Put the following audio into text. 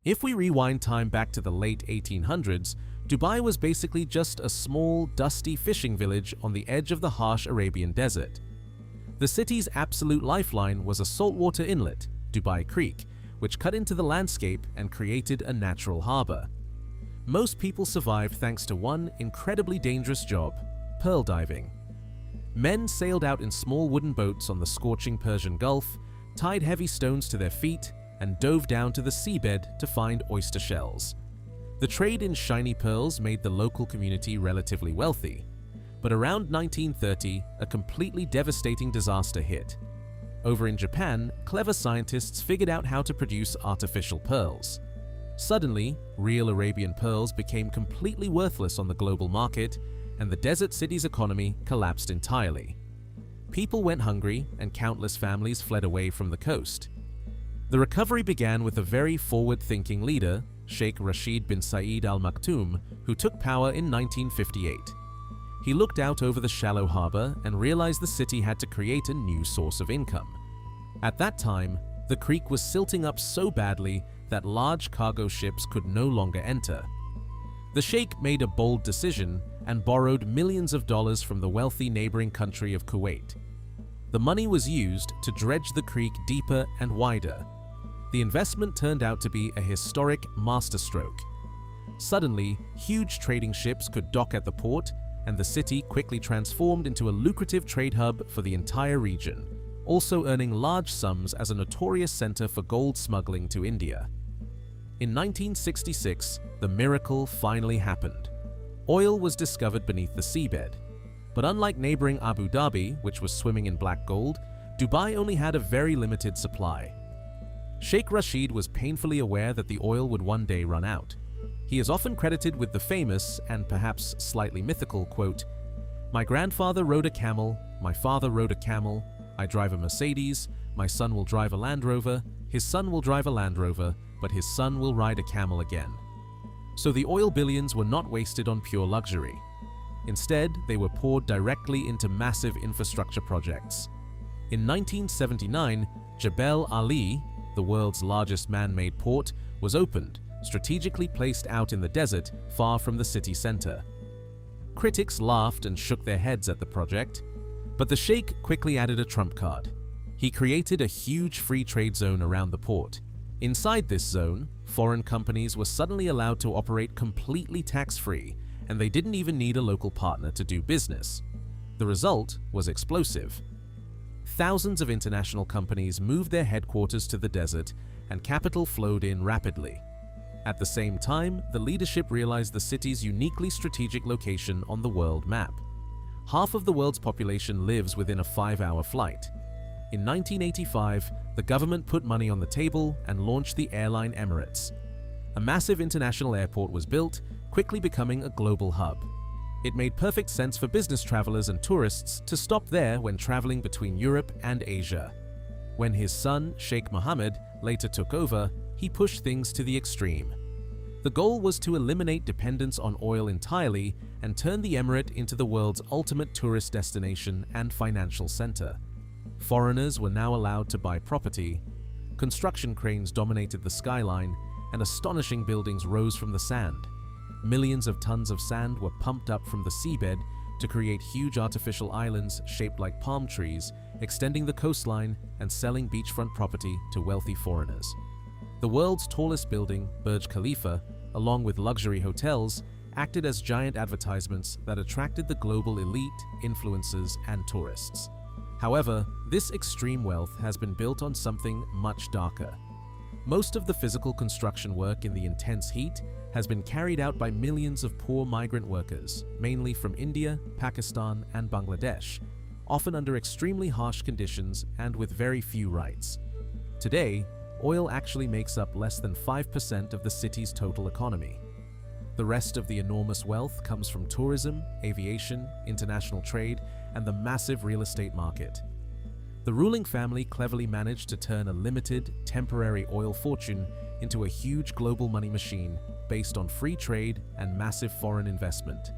If we rewind time back to the late 1800s, Dubai was basically just a small, dusty fishing village on the edge of the harsh Arabian desert. The city's absolute lifeline was a saltwater inlet, Dubai Creek, which cut into the landscape and created a natural harbor. Most people survived thanks to one incredibly dangerous job: pearl diving. Men sailed out in small wooden boats on the scorching Persian Gulf, tied heavy stones to their feet, and dove down to the seabed to find oyster shells. The trade in shiny pearls made the local community relatively wealthy, but around 1930, a completely devastating disaster hit. Over in Japan, clever scientists figured out how to produce artificial pearls. Suddenly, real Arabian pearls became completely worthless on the global market, and the desert city's economy collapsed entirely. People went hungry, and countless families fled away from the coast. The recovery began with a very forward-thinking leader, Sheikh Rashid bin Saeed Al Maktoum, who took power in 1958. He looked out over the shallow harbor and realized the city had to create a new source of income. At that time, the creek was silting up so badly that large cargo ships could no longer enter. The sheikh made a bold decision and borrowed millions of dollars from the wealthy neighboring country of Kuwait. The money was used to dredge the creek deeper and wider. The investment turned out to be a historic masterstroke. Suddenly, huge trading ships could dock at the port, and the city quickly transformed into a lucrative trade hub for the entire region, also earning large sums as a notorious center for gold smuggling to India. In 1966, the miracle finally happened. Oil was discovered beneath the seabed. But unlike neighboring Abu Dhabi, which was swimming in black gold, Dubai only had a very limited supply. Sheikh Rashid was painfully aware that the oil would one day run out. He is often credited with the famous, and perhaps slightly mythical, quote, "My grandfather rode a camel, my father rode a camel, I drive a Mercedes, my son will drive a Land Rover, his son will drive a Land Rover, but his son will ride a camel again." So the oil billions were not wasted on pure luxury. Instead, they were poured directly into massive infrastructure projects. In 1979, Jebel Ali, the world's largest man-made port, was opened, strategically placed out in the desert far from the city center. Critics laughed and shook their heads at the project, but the sheikh quickly added a trump card. He created a huge free trade zone around the port. Inside this zone, foreign companies were suddenly allowed to operate completely tax-free, and they didn't even need a local partner to do business. The result was explosive. Thousands of international companies moved their headquarters to the desert, and capital flowed in rapidly. At the same time, the leadership realized the city's uniquely strategic location on the world map. Half of the world's population lives within a 5-hour flight. In 1985, the government put money on the table and launched the airline Emirates. A massive international airport was built, quickly becoming a global hub. It made perfect sense for business travelers and tourists to stop there when traveling between Europe and Asia. When his son, Sheikh Mohammed, later took over, he pushed things to the extreme. The goal was to eliminate dependence on oil entirely and turn the emirate into the world's ultimate tourist destination and financial center. Foreigners were now allowed to buy property. Construction cranes dominated the skyline, and astonishing buildings rose from the sand. Millions of tons of sand were pumped up from the seabed to create huge artificial islands shaped like palm trees, extending the coastline and selling beachfront property to wealthy foreigners. The world's tallest building, Burj Khalifa, along with luxury hotels, acted as giant advertisements that attracted the global elite, influencers, and tourists. However, this extreme wealth has been built on something much darker. Most of the physical construction work in the intense heat has been carried out by millions of poor migrant workers, mainly from India, Pakistan, and Bangladesh, often under extremely harsh conditions and with very few rights. Today, oil actually makes up less than 5% of the city's total economy. The rest of the enormous wealth comes from tourism, aviation, international trade, and the massive real estate market. The ruling family cleverly managed to turn a limited, temporary oil fortune into a huge global money machine based on free trade and massive foreign investment.